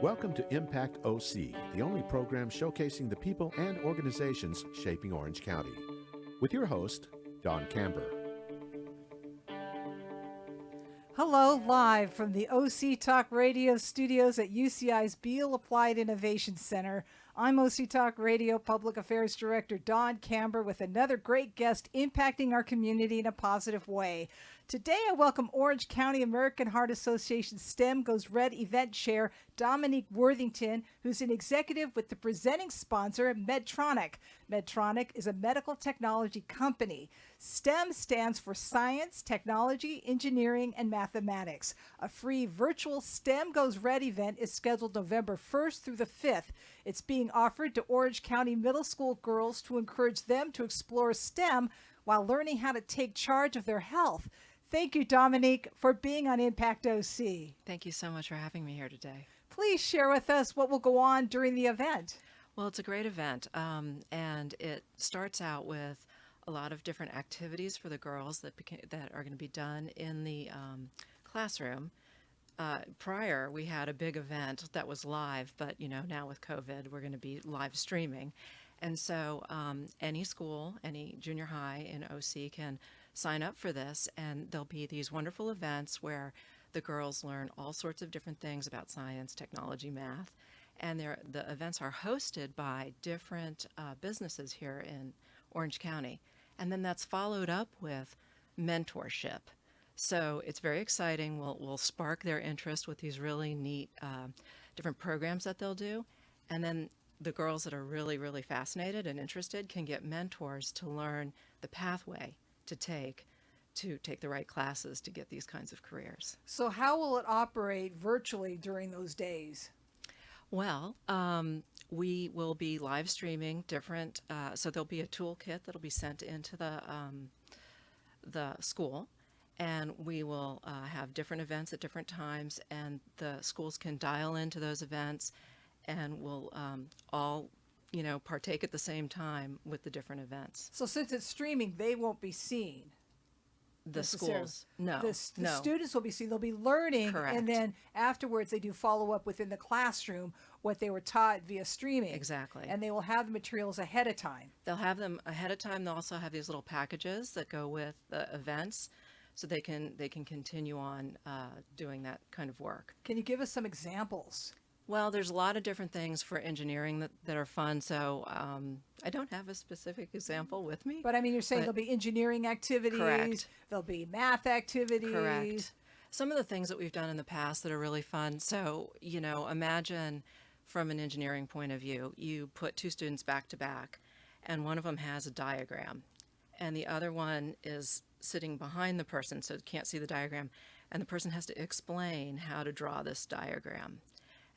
Welcome to Impact OC, the only program showcasing the people and organizations shaping Orange County. With your host, Don Camber. Hello, live from the OC Talk Radio studios at UCI's Beal Applied Innovation Center. I'm OC Talk Radio Public Affairs Director Don Camber with another great guest impacting our community in a positive way. Today, I welcome Orange County American Heart Association STEM Goes Red event chair Dominique Worthington, who's an executive with the presenting sponsor, Medtronic. Medtronic is a medical technology company. STEM stands for Science, Technology, Engineering, and Mathematics. A free virtual STEM Goes Red event is scheduled November 1st through the 5th. It's being offered to Orange County middle school girls to encourage them to explore STEM while learning how to take charge of their health. Thank you, Dominique, for being on Impact OC. Thank you so much for having me here today. Please share with us what will go on during the event. Well, it's a great event, and it starts out with a lot of different activities for the girls that are going to be done in the classroom. Prior, we had a big event that was live, but now with COVID, we're going to be live streaming. And so any school, any junior high in OC can sign up for this, and there'll be these wonderful events where the girls learn all sorts of different things about science, technology, math, and the events are hosted by different businesses here in Orange County. And then that's followed up with mentorship. So it's very exciting. We'll spark their interest with these really neat different programs that they'll do. And then the girls that are really, really fascinated and interested can get mentors to learn the pathway to take the right classes to get these kinds of careers. So how will it operate virtually during those days? Well, we will be live streaming different, so there'll be a toolkit that'll be sent into the school, and we will have different events at different times, and the schools can dial into those events, and we'll all partake at the same time with the different events. So since it's streaming, they won't be seen. The schools, no. The students will be seen. They'll be learning. Correct. And then afterwards they do follow up within the classroom what they were taught via streaming. Exactly. And they will have the materials ahead of time. They'll have them ahead of time. They'll also have these little packages that go with the events, so they can continue on doing that kind of work. Can you give us some examples? Well, there's a lot of different things for engineering that are fun, so I don't have a specific example with me. But I mean, you're saying there'll be engineering activities, correct. There'll be math activities. Correct. Some of the things that we've done in the past that are really fun, so, imagine from an engineering point of view, you put two students back to back, and one of them has a diagram, and the other one is sitting behind the person, so can't see the diagram, and the person has to explain how to draw this diagram.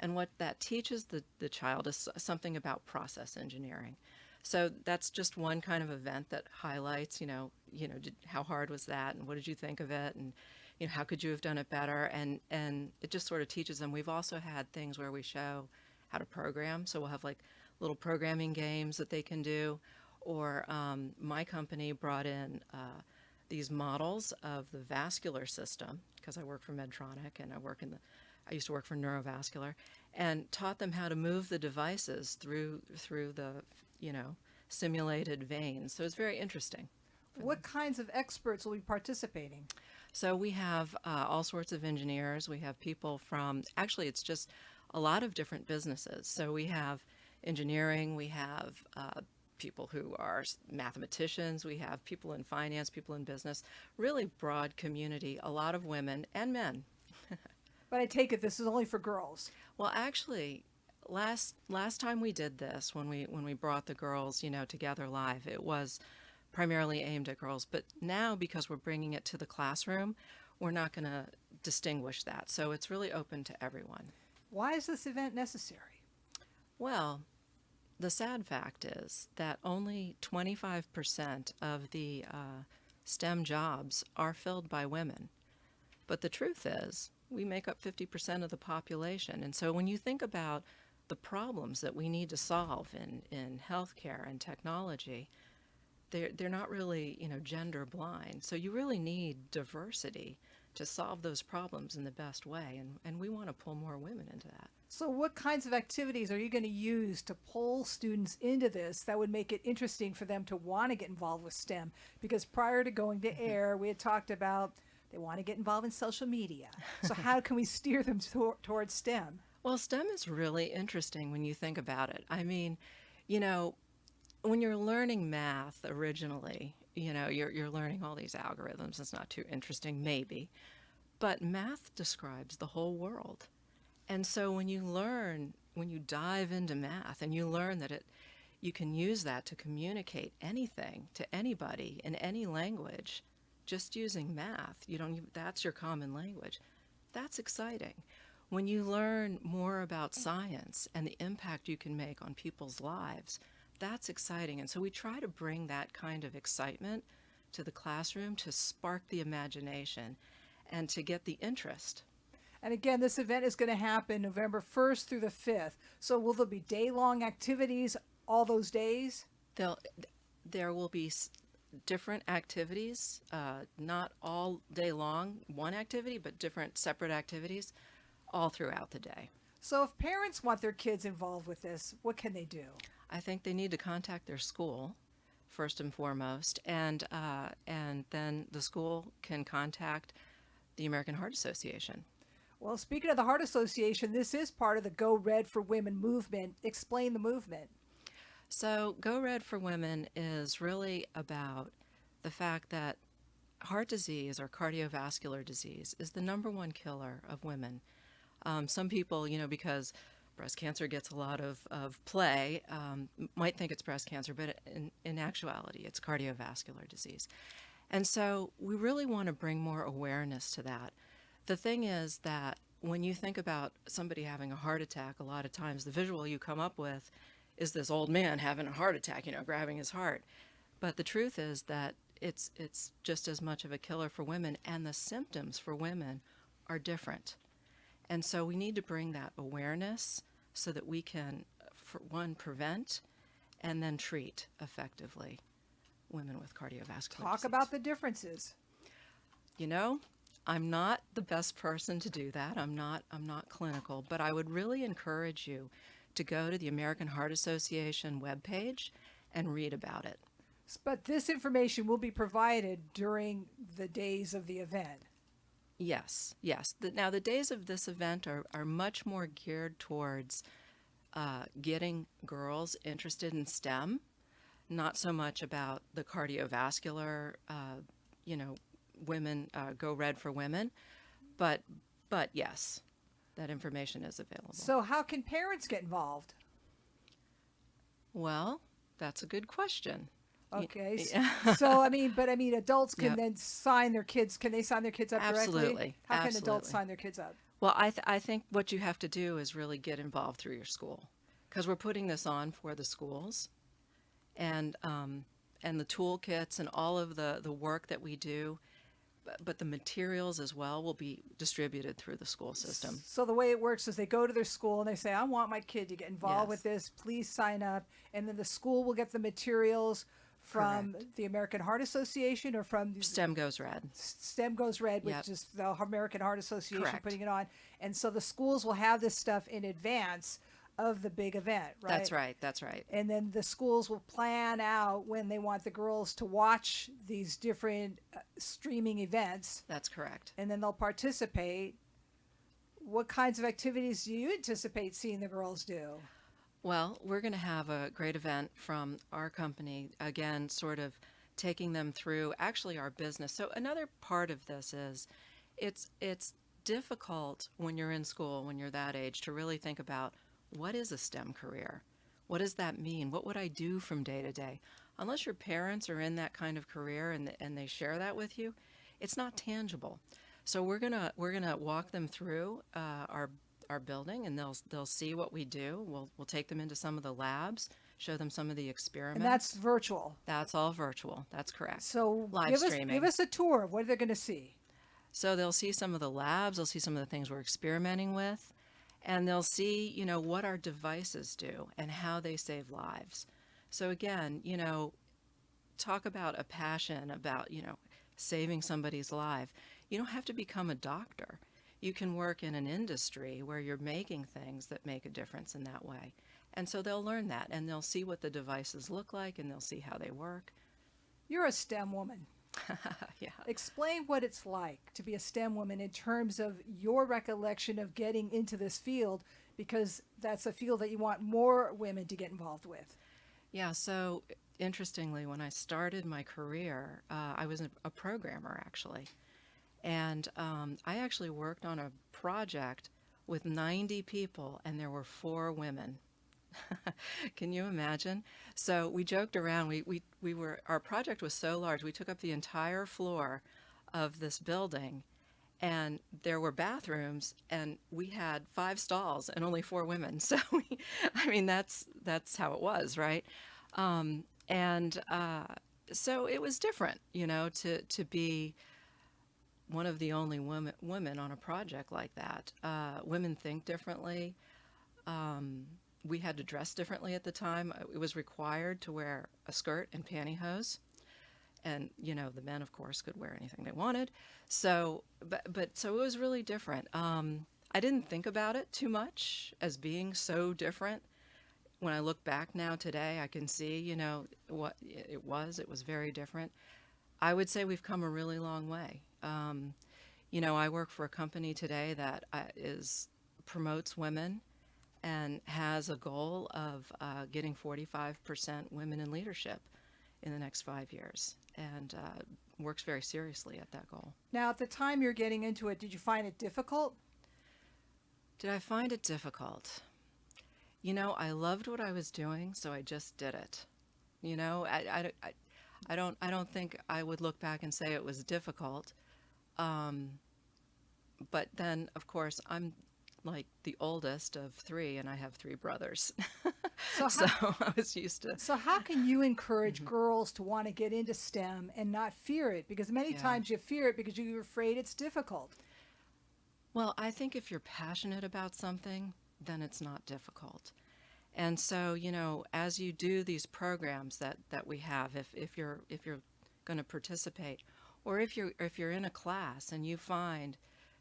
And what that teaches the child is something about process engineering. So that's just one kind of event that highlights, how hard was that, and what did you think of it, and how could you have done it better, and it just sort of teaches them. We've also had things where we show how to program, so we'll have like little programming games that they can do, or my company brought in these models of the vascular system, because I work for Medtronic and I used to work for neurovascular, and taught them how to move the devices through the simulated veins. So it's very interesting. What kinds of experts will be participating? So we have all sorts of engineers. We have people from, actually it's just a lot of different businesses. So we have engineering, we have people who are mathematicians, we have people in finance, people in business, really broad community, a lot of women and men. But I take it this is only for girls. Well, actually, last time we did this, when we brought the girls, together live, it was primarily aimed at girls. But now, because we're bringing it to the classroom, we're not going to distinguish that. So it's really open to everyone. Why is this event necessary? Well, the sad fact is that only 25% of the STEM jobs are filled by women. But the truth is, we make up 50% of the population. And so when you think about the problems that we need to solve in healthcare and technology, they're not really, gender blind. So you really need diversity to solve those problems in the best way. And we want to pull more women into that. So what kinds of activities are you going to use to pull students into this that would make it interesting for them to want to get involved with STEM? Because prior to going to air, we had talked about they want to get involved in social media. So how can we steer them towards STEM? Well, STEM is really interesting when you think about it. I mean, you know, when you're learning math originally, you know, you're learning all these algorithms. It's not too interesting, maybe. But math describes the whole world. And so when you dive into math and you learn that you can use that to communicate anything to anybody in any language, just using math, that's your common language. That's exciting. When you learn more about science and the impact you can make on people's lives, that's exciting. And so we try to bring that kind of excitement to the classroom to spark the imagination and to get the interest. And again, this event is going to happen November 1st through the 5th. So will there be day-long activities all those days? There will be different activities, not all day long, one activity, but different separate activities all throughout the day. So if parents want their kids involved with this, what can they do? I think they need to contact their school first and foremost, and then the school can contact the American Heart Association. Well, speaking of the Heart Association, this is part of the Go Red for Women movement. Explain the movement. So Go Red for Women is really about the fact that heart disease or cardiovascular disease is the #1 killer of women. Some people, because breast cancer gets a lot of play, might think it's breast cancer, but in actuality, it's cardiovascular disease. And so we really want to bring more awareness to that. The thing is that when you think about somebody having a heart attack, a lot of times the visual you come up with is this old man having a heart attack, grabbing his heart. But the truth is that it's just as much of a killer for women, and the symptoms for women are different. And so we need to bring that awareness so that we can, for one, prevent and then treat effectively women with cardiovascular Talk disease. about the differences. I'm not the best person to do that. I'm not clinical, but I would really encourage you to go to the American Heart Association webpage and read about it. But this information will be provided during the days of the event. Yes. Now, the days of this event are much more geared towards getting girls interested in STEM, not so much about the cardiovascular, women, Go Red for Women, but yes, that information is available. So how can parents get involved? Well, that's a good question. Okay. So, adults can Yep. then sign their kids. Can they sign their kids up directly? Absolutely. How can adults Absolutely. sign their kids up? Well, I think what you have to do is really get involved through your school, because we're putting this on for the schools, and the toolkits and all of the work that we do, but the materials as well will be distributed through the school system. So the way it works is they go to their school and they say, I want my kid to get involved with this. Please sign up. And then the school will get the materials from Correct. the American Heart Association or from the STEM Goes Red. STEM Goes Red, which Yep. is the American Heart Association Correct. putting it on. And so the schools will have this stuff in advance of the big event, right? That's right. And then the schools will plan out when they want the girls to watch these different streaming events, That's correct. and then they'll participate. What kinds of activities do you anticipate seeing the girls do? Well, we're going to have a great event from our company, again, sort of taking them through actually our business. So another part of this is it's difficult when you're in school, when you're that age, to really think about what is a STEM career? What does that mean? What would I do from day to day? Unless your parents are in that kind of career and they share that with you, it's not tangible. So we're gonna walk them through our building, and they'll see what we do. We'll take them into some of the labs, show them some of the experiments. And that's virtual. That's all virtual. That's correct. So Live give streaming. us a tour of what they're going to see. So they'll see some of the labs, they'll see some of the things we're experimenting with, and they'll see, what our devices do and how they save lives. So again, talk about a passion about, saving somebody's life. You don't have to become a doctor. You can work in an industry where you're making things that make a difference in that way. And so they'll learn that, and they'll see what the devices look like, and they'll see how they work. You're a STEM woman. Yeah. Explain what it's like to be a STEM woman in terms of your recollection of getting into this field, because that's a field that you want more women to get involved with. Yeah, so interestingly, when I started my career, I was a programmer actually. And I actually worked on a project with 90 people, and there were 4 women. Can you imagine? So we joked around. Our project was so large, we took up the entire floor of this building, and there were bathrooms, and we had 5 stalls and only 4 women. So I mean, that's how it was, right? And so it was different, to be one of the only women on a project like that. Women think differently. We had to dress differently at the time. It was required to wear a skirt and pantyhose. And, the men, of course, could wear anything they wanted. So, so it was really different. I didn't think about it too much as being so different. When I look back now today, I can see, what it was. It was very different. I would say we've come a really long way. I work for a company today that promotes women and has a goal of getting 45% women in leadership in the next 5 years, and works very seriously at that goal. Now, at the time you're getting into it, did you find it difficult? Did I find it difficult? I loved what I was doing, so I just did it. I don't think I would look back and say it was difficult. But then, of course, I'm like the oldest of 3, and I have 3 brothers. So I was used to. So how can you encourage girls to want to get into STEM and not fear it? Because many times you fear it because you're afraid it's difficult. Well, I think if you're passionate about something, then it's not difficult. And so, as you do these programs that we have, if you're going to participate, or if you're in a class and you find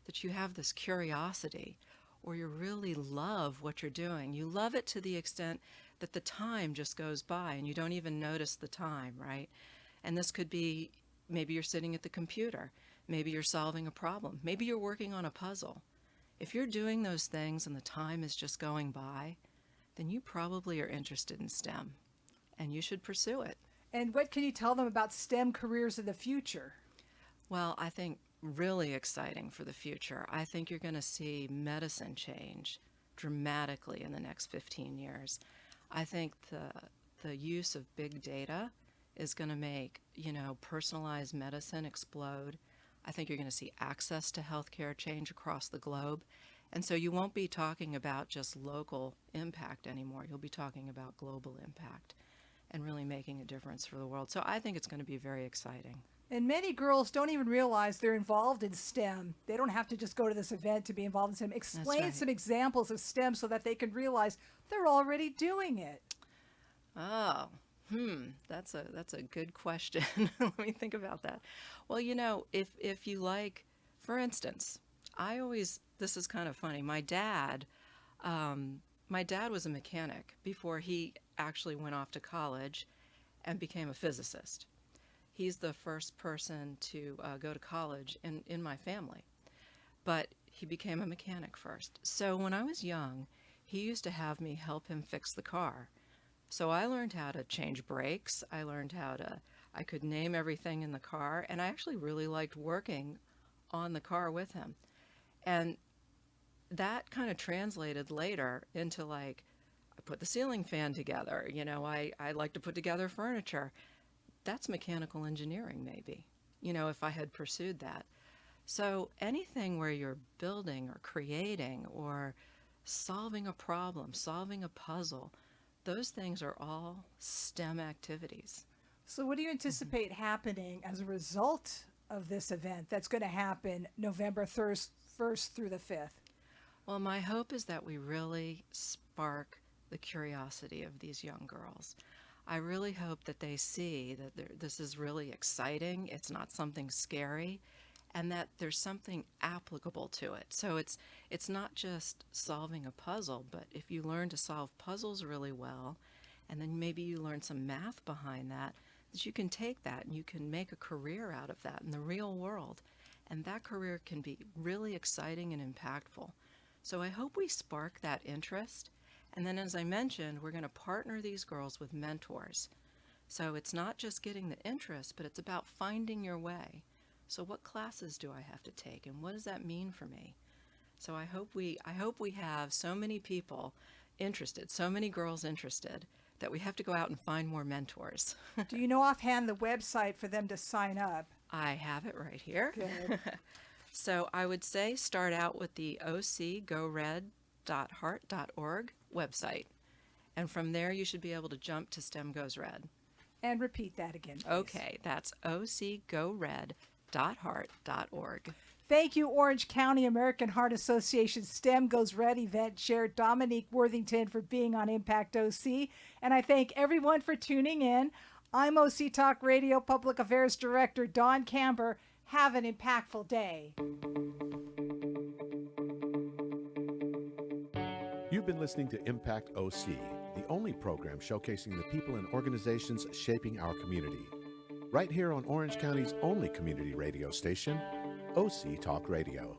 that you have this curiosity, or you really love what you're doing, you love it to the extent that the time just goes by and you don't even notice the time, right? And this could be, maybe you're sitting at the computer, maybe you're solving a problem, maybe you're working on a puzzle. If you're doing those things and the time is just going by, then you probably are interested in STEM, and you should pursue it. And what can you tell them about STEM careers in the future? Well, I think really exciting for the future. I think you're going to see medicine change dramatically in the next 15 years. I think the use of big data is going to make, personalized medicine explode. I think you're going to see access to healthcare change across the globe. And so you won't be talking about just local impact anymore. You'll be talking about global impact and really making a difference for the world. So I think it's going to be very exciting. And many girls don't even realize they're involved in STEM. They don't have to just go to this event to be involved in STEM. Explain right. some examples of STEM so that they can realize they're already doing it. Oh, that's a good question. Let me think about that. Well, if you like, for instance, this is kind of funny. My dad was a mechanic before he actually went off to college and became a physicist. He's the first person to go to college in my family, but he became a mechanic first. So when I was young, he used to have me help him fix the car. So I learned how to change brakes. I could name everything in the car, and I actually really liked working on the car with him. And that kind of translated later into I put the ceiling fan together. I like to put together furniture. That's mechanical engineering, maybe, if I had pursued that. So anything where you're building or creating or solving a problem, solving a puzzle, those things are all STEM activities. So what do you anticipate happening as a result of this event that's going to happen November 1st through the 5th? Well, my hope is that we really spark the curiosity of these young girls. I really hope that they see that this is really exciting. It's not something scary, and that there's something applicable to it. So it's not just solving a puzzle, but if you learn to solve puzzles really well, and then maybe you learn some math behind that, that you can take that and you can make a career out of that in the real world. And that career can be really exciting and impactful. So I hope we spark that interest. And then, as I mentioned, we're going to partner these girls with mentors. So it's not just getting the interest, but it's about finding your way. So what classes do I have to take, and what does that mean for me? So I hope we have so many people interested, so many girls interested, that we have to go out and find more mentors. Do you know offhand the website for them to sign up? I have it right here. Good. So I would say start out with the ocgored.heart.org website. And from there, you should be able to jump to STEM Goes Red. And repeat that again, please. Okay, that's ocgored.heart.org. Thank you, Orange County American Heart Association STEM Goes Red event chair Dominique Worthington, for being on Impact OC. And I thank everyone for tuning in. I'm OC Talk Radio Public Affairs Director Dawn Camber. Have an impactful day. You've been listening to Impact OC, the only program showcasing the people and organizations shaping our community. Right here on Orange County's only community radio station, OC Talk Radio.